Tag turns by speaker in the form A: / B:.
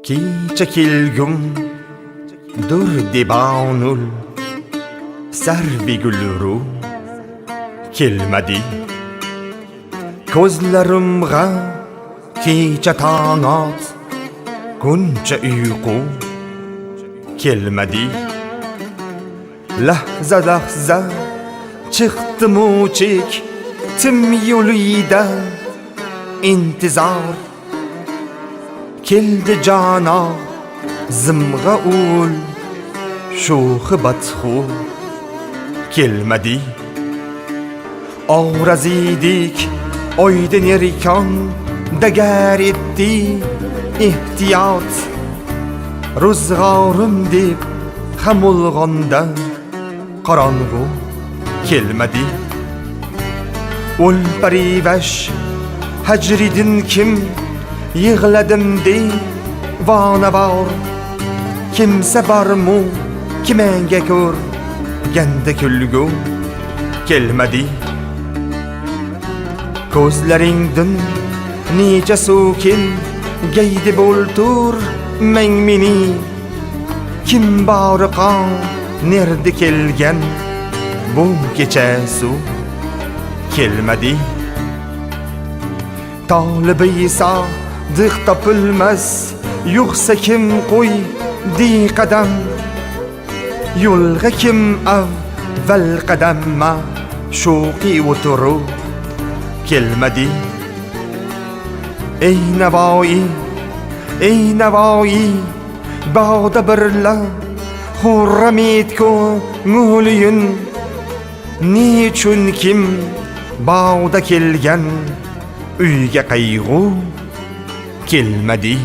A: Kecha kelgum dur debonul sarvi gulru kelmadi. Ko'zlarimga kecha tong'ot kuncha uyqu kelmadi. Lahza lahza chiqdi muchik tim yo'lida intizor keldi jana zimg'a ul sho'xi batxu kelmadi. Avrazidik oydin erkan dagar etdi ehtiyot ro'zg'orim deb hamulg'onda qorong'u kelmadi. Ul parivash hajridin kim yig'ladim de vona bor kimsa bormu kimanga ko'r ganda kulgu kelmadi. Ko'zlaringdan necha so'kin gaydi bo'ltur meng meni kim boriqon nerdi kelgan bu kecha su kelmadi. Tolibi esa diq topilmas yo'qsa kim qo'y di qadam yo'lga kim avval qadamma sho'qi o'turu kelmadi. Ey Navoiy bog'da birla xurram etku ko'ngilin nechun kim bog'da kelgan uyga qayg'u kelmadi.